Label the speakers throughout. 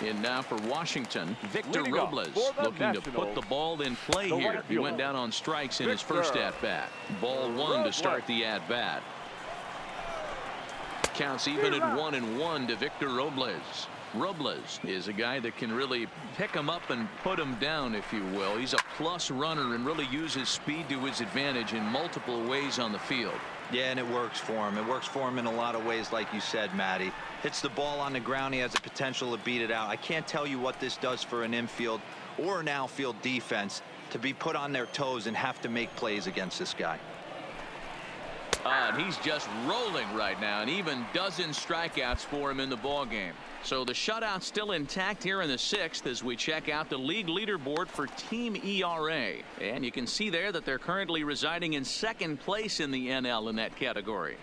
Speaker 1: In now for Washington, Victor Robles looking to put the ball in play here. He went down on strikes in his first at-bat. Ball one to start the at-bat. Counts even at 1-1 to Victor Robles. Robles is a guy that can really pick him up and put him down, if you will. He's a plus runner and really uses speed to his advantage in multiple ways on the field.
Speaker 2: Yeah, and it works for him. It works for him in a lot of ways, like you said, Matty. Hits the ball on the ground. He has the potential to beat it out. I can't tell you what this does for an infield or an outfield defense to be put on their toes and have to make plays against this guy.
Speaker 1: And he's just rolling right now, and even dozen strikeouts for him in the ball game. So the shutout still intact here in the sixth as we check out the league leaderboard for team ERA. And you can see there that they're currently residing in second place in the NL in that category.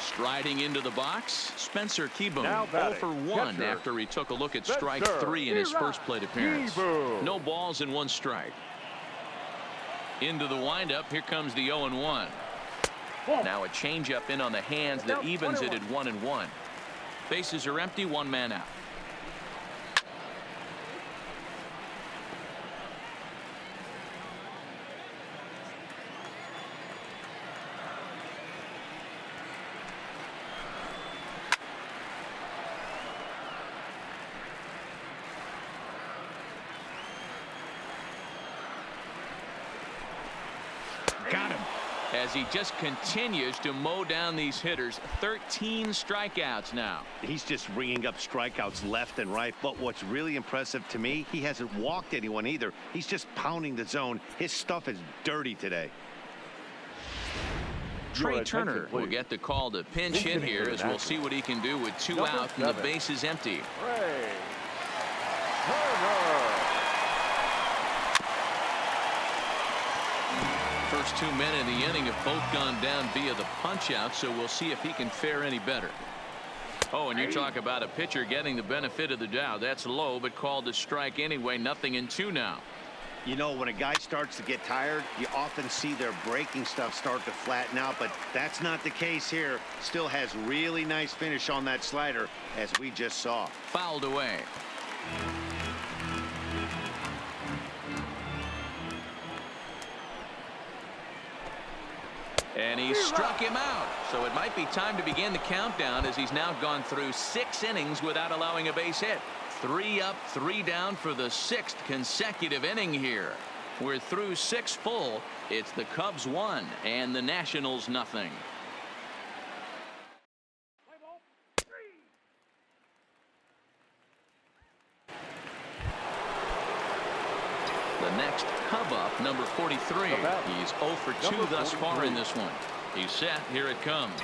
Speaker 1: Striding into the box, Spencer Keyboom 0 for 1 after he took a look at strike 3 in his first plate appearance. No balls and 1 strike. Into the windup, here comes the 0-1. Now a changeup in on the hands that evens it at 1-1. Bases are empty, 1 man out. Got him. As he just continues to mow down these hitters. 13 strikeouts now.
Speaker 3: He's just ringing up strikeouts left and right. But what's really impressive to me, he hasn't walked anyone either. He's just pounding the zone. His stuff is dirty today.
Speaker 1: Trey Turner will get the call to pinch hit here as we'll see what he can do with 2 out and the base is empty. First 2 men in the inning have both gone down via the punch out, so we'll see if he can fare any better. Oh, and you talk about a pitcher getting the benefit of the doubt. That's low, but called to strike anyway. 0-2 now.
Speaker 3: You know, when a guy starts to get tired, you often see their breaking stuff start to flatten out, but that's not the case here. Still has really nice finish on that slider, as we just saw.
Speaker 1: Fouled away. And he struck him out. So it might be time to begin the countdown as he's now gone through 6 innings without allowing a base hit. 3 up, 3 down for the 6th consecutive inning here. We're through 6 full. It's the Cubs 1 and the Nationals nothing. The next Cub up, number 43. He's 0 for 2 thus far in this one. He's set. Here it comes.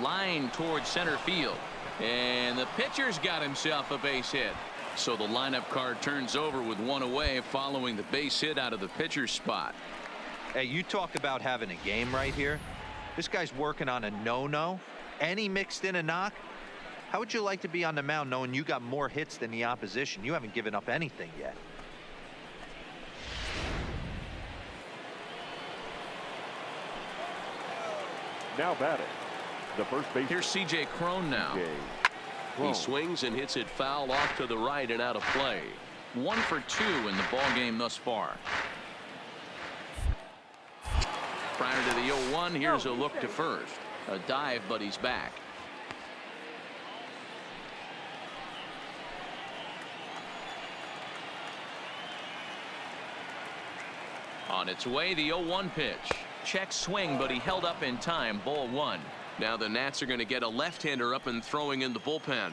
Speaker 1: Line towards center field. And the pitcher's got himself a base hit. So the lineup card turns over with 1 away following the base hit out of the pitcher's spot.
Speaker 2: Hey, you talk about having a game right here. This guy's working on a no-no, and he mixed in a knock. How would you like to be on the mound knowing you got more hits than the opposition? You haven't given up anything yet.
Speaker 4: Now batting, the first base.
Speaker 1: Here's C.J. Cron now. He swings and hits it foul off to the right and out of play. 1 for 2 in the ball game thus far. Prior to the 0-1, here's a look to first. A dive, but he's back. On its way, the 0-1 pitch. Check swing, but he held up in time. Ball 1. Now the Nats are going to get a left-hander up and throwing in the bullpen.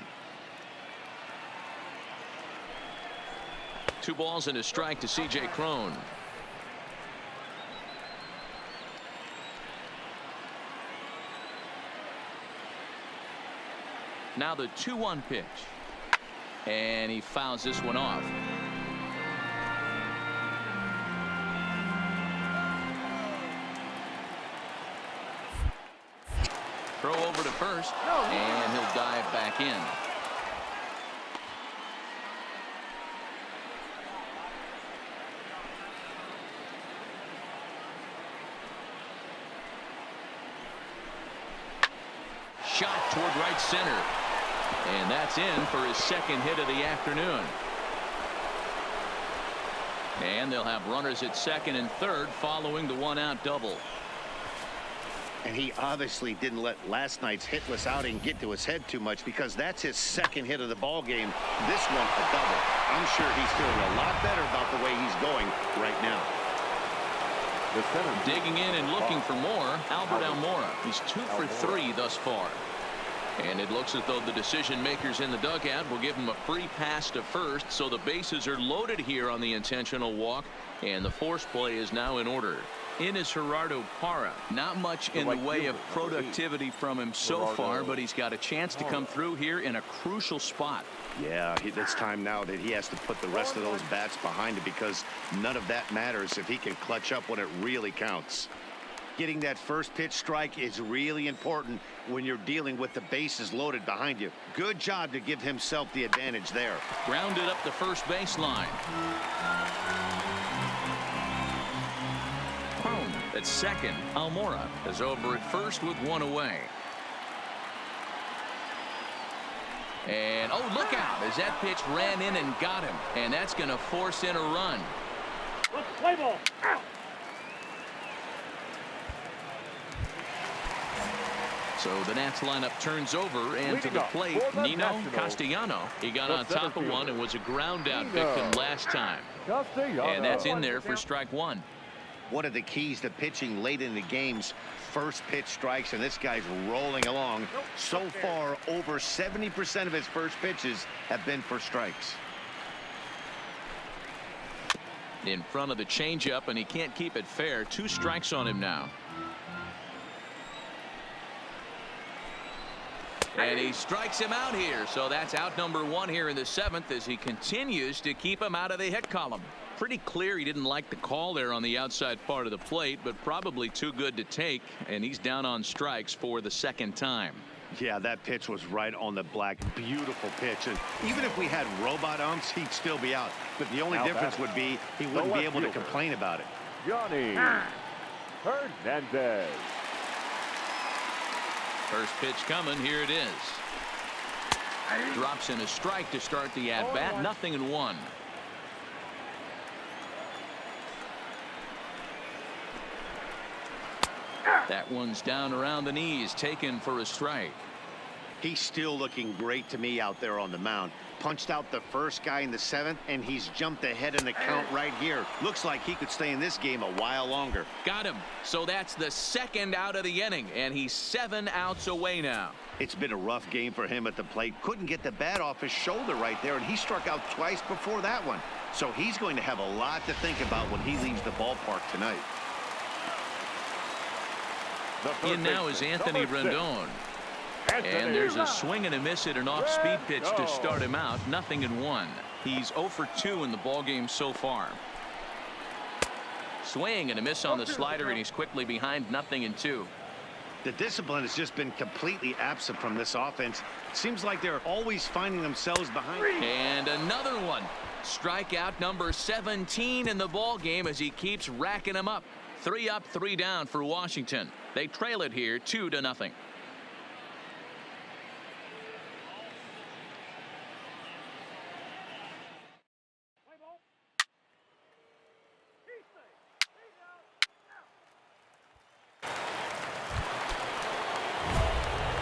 Speaker 1: 2 balls and a strike to C.J. Cron. Now the 2-1 pitch. And he fouls this one off. Throw over to first, and he'll dive back in. shot toward right center. And that's in for his second hit of the afternoon. And they'll have runners at second and third following the one-out double.
Speaker 3: And he obviously didn't let last night's hitless outing get to his head too much, because that's his second hit of the ball game. This one a double. I'm sure he's feeling a lot better about the way he's going right now.
Speaker 1: Digging in and looking for more, Albert Almora. He's 2 for 3 thus far. And it looks as though the decision makers in the dugout will give him a free pass to first, so the bases are loaded here on the intentional walk, and the force play is now in order. In is Gerardo Parra. Not much in the way of productivity from him so far, but he's got a chance to come through here in a crucial spot.
Speaker 3: Yeah, it's time now that he has to put the rest of those bats behind him, because none of that matters if he can clutch up when it really counts. Getting that first pitch strike is really important when you're dealing with the bases loaded behind you. Good job to give himself the advantage there.
Speaker 1: Grounded up the first baseline. Home at second. Almora is over at first with one away. And oh, look out as that pitch ran in and got him, and that's going to force in a run.
Speaker 4: Let's play ball. Out.
Speaker 1: So the Nats lineup turns over, and to the plate, Nino Castellano. He got on top of one and was a ground out victim last time. And that's in there for strike one.
Speaker 3: One of the keys to pitching late in the game's first pitch strikes, and this guy's rolling along. So far, over 70% of his first pitches have been for strikes.
Speaker 1: In front of the changeup, and he can't keep it fair. 2 strikes on him now. And he strikes him out here. So that's out number 1 here in the 7th as he continues to keep him out of the hit column. Pretty clear he didn't like the call there on the outside part of the plate, but probably too good to take, and he's down on strikes for the second time.
Speaker 3: Yeah, that pitch was right on the black. Beautiful pitch. And even if we had robot umps, he'd still be out. But the only difference would be he wouldn't be able to complain about it.
Speaker 4: Johnny Hernandez.
Speaker 1: First pitch coming. Here it is. Drops in a strike to start the at-bat. 0-1. That one's down around the knees, taken for a strike.
Speaker 3: He's still looking great to me out there on the mound. Punched out the first guy in the 7th, and he's jumped ahead in the count right here. Looks like he could stay in this game a while longer.
Speaker 1: Got him. So that's the second out of the inning, and he's 7 outs away now.
Speaker 3: It's been a rough game for him at the plate. Couldn't get the bat off his shoulder right there, and he struck out twice before that one. So he's going to have a lot to think about when he leaves the ballpark tonight.
Speaker 1: In now is Anthony Rendon. And there's a swing and a miss at an off-speed pitch to start him out. 0-1. He's 0 for 2 in the ballgame so far. Swing and a miss on the slider, and he's quickly behind 0-2.
Speaker 3: The discipline has just been completely absent from this offense. Seems like they're always finding themselves behind.
Speaker 1: And another one. Strikeout number 17 in the ballgame as he keeps racking them up. 3 up, 3 down for Washington. They trail it here 2-0.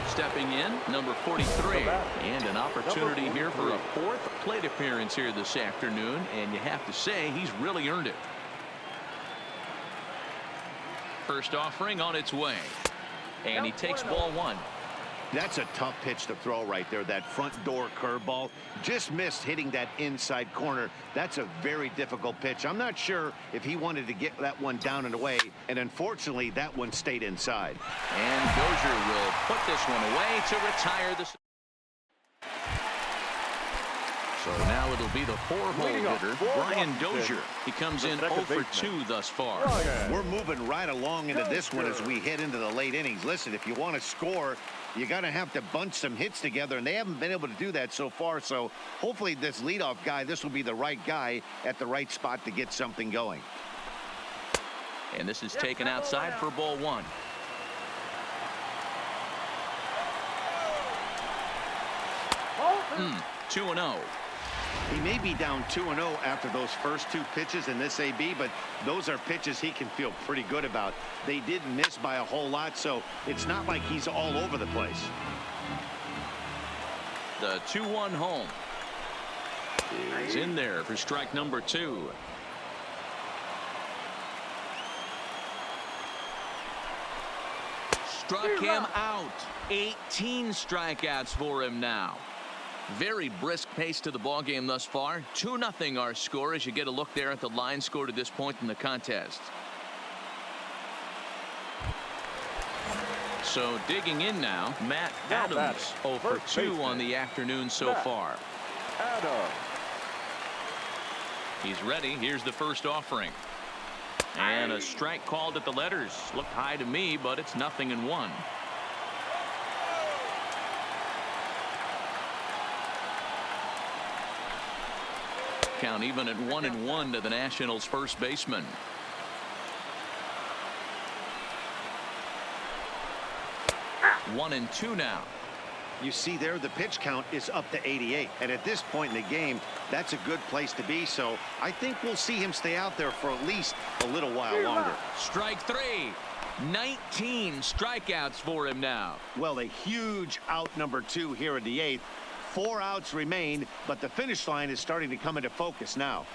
Speaker 1: Stepping in, number 43, and an opportunity here for a 4th plate appearance here this afternoon, and you have to say he's really earned it. First offering on its way, and he takes ball 1.
Speaker 3: That's a tough pitch to throw right there. That front door curveball just missed hitting that inside corner. That's a very difficult pitch. I'm not sure if he wanted to get that one down and away, and unfortunately that one stayed inside.
Speaker 1: And Dozier will put this one away to retire the. So now it'll be the 4-hole hitter, Brian Dozier. He comes in 0 for 2 thus far.
Speaker 3: We're moving right along into this one as we head into the late innings. Listen, if you want to score, you got to have to bunch some hits together, and they haven't been able to do that so far. So hopefully this leadoff guy, this will be the right guy at the right spot to get something going.
Speaker 1: And this is taken outside for ball 1. 2-0.
Speaker 3: He may be down 2-0 after those first two pitches in this AB, but those are pitches he can feel pretty good about. They didn't miss by a whole lot, so it's not like he's all over the place.
Speaker 1: The 2-1 home. He's in there for strike number 2. Struck him out. 18 strikeouts for him now. Very brisk pace to the ball game thus far. 2-0 our score as you get a look there at the line score to this point in the contest. So digging in now, Matt Adams 0 for 2 on the afternoon so far. He's ready. Here's the first offering. And a strike called at the letters. Looked high to me, but it's 0-1. Count even at 1-1 to the Nationals' first baseman. One and two now.
Speaker 3: You see there, the pitch count is up to 88. And at this point in the game, that's a good place to be. So I think we'll see him stay out there for at least a little while longer.
Speaker 1: Strike 3. 19 strikeouts for him now.
Speaker 3: Well, a huge out number 2 here in the 8th. 4 outs remain, but the finish line is starting to come into focus now.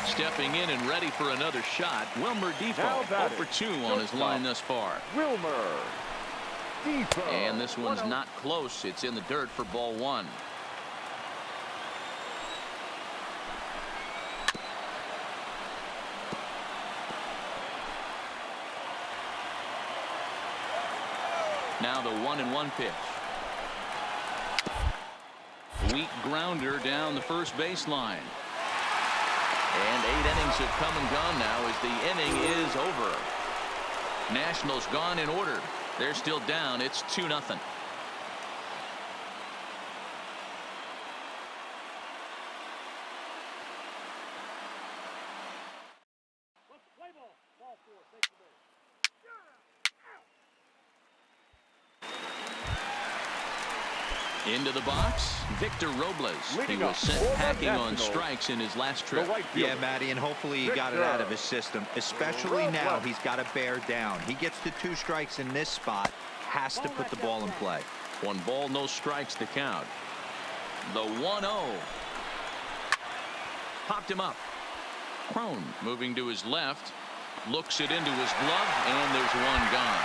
Speaker 1: Stepping in and ready for another shot, Wilmer Defoe 0 for 2 on his line thus far.
Speaker 4: Wilmer Defoe.
Speaker 1: And this one's not close. It's in the dirt for ball 1. Now the 1-1 pitch. Weak grounder down the first baseline. And 8 innings have come and gone now as the inning is over. Nationals gone in order. They're still down. It's 2-0. Into the box, Victor Robles. He was sent packing on strikes in his last trip.
Speaker 2: Yeah, Matty, and hopefully he got it out of his system, especially now he's got to bear down. He gets the 2 strikes in this spot, has to put the ball in play.
Speaker 1: 1 ball, no strikes to count. The 1-0. Popped him up. Crone moving to his left, looks it into his glove, and there's 1 gone.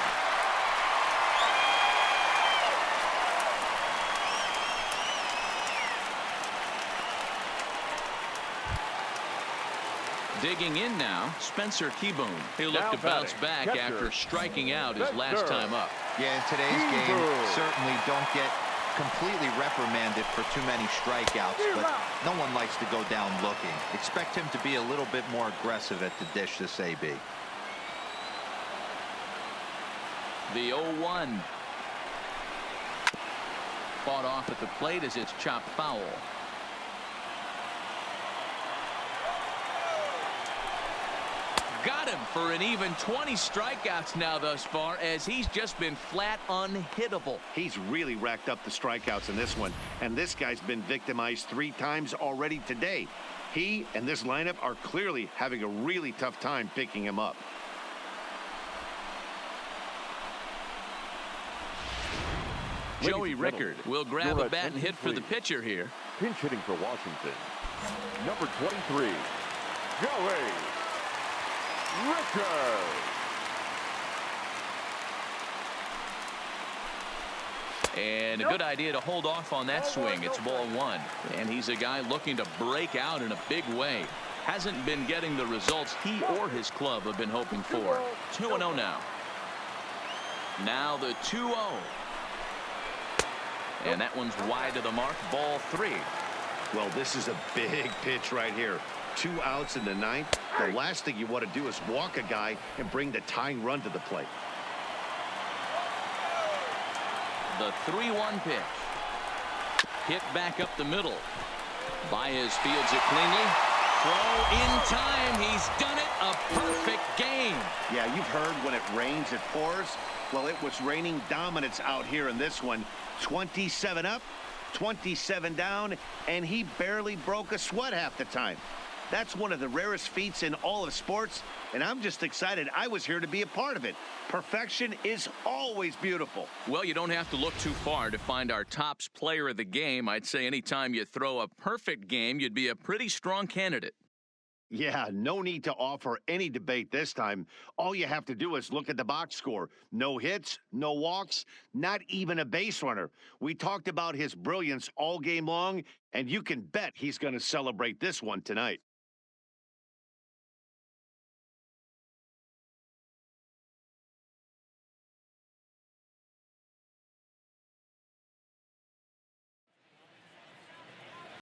Speaker 1: Digging in now, Spencer Keyboom. He'll look to bounce back after striking out his last time up.
Speaker 2: Yeah, in today's game, certainly don't get completely reprimanded for too many strikeouts, but no one likes to go down looking. Expect him to be a little bit more aggressive at the dish this AB.
Speaker 1: The 0-1. Fought off at the plate as it's chopped foul. Got him for an even 20 strikeouts now thus far, as he's just been flat unhittable.
Speaker 3: He's really racked up the strikeouts in this one, and this guy's been victimized 3 times already today. He and this lineup are clearly having a really tough time picking him up.
Speaker 1: Joey Rickard will grab a bat and hit for the pitcher here.
Speaker 4: Pinch hitting for Washington, number 23, Joey Rickard.
Speaker 1: And a good idea to hold off on that swing. It's ball 1. And he's a guy looking to break out in a big way. Hasn't been getting the results he or his club have been hoping for. 2-0 now. Now the 2-0. And that one's wide to the mark. Ball 3.
Speaker 3: Well, this is a big pitch right here. 2 outs in the 9th. The last thing you want to do is walk a guy and bring the tying run to the plate.
Speaker 1: The 3-1 pitch. Hit back up the middle. Baez fields it cleanly. throw in time. He's done it. A perfect game.
Speaker 3: Yeah, you've heard when it rains, it pours. Well, it was raining dominance out here in this one. 27 up, 27 down, and he barely broke a sweat half the time. That's one of the rarest feats in all of sports, and I'm just excited I was here to be a part of it. Perfection is always beautiful.
Speaker 1: Well, you don't have to look too far to find our tops player of the game. I'd say anytime you throw a perfect game, you'd be a pretty strong candidate.
Speaker 3: Yeah, no need to offer any debate this time. All you have to do is look at the box score. No hits, no walks, not even a base runner. We talked about his brilliance all game long, and you can bet he's going to celebrate this one tonight.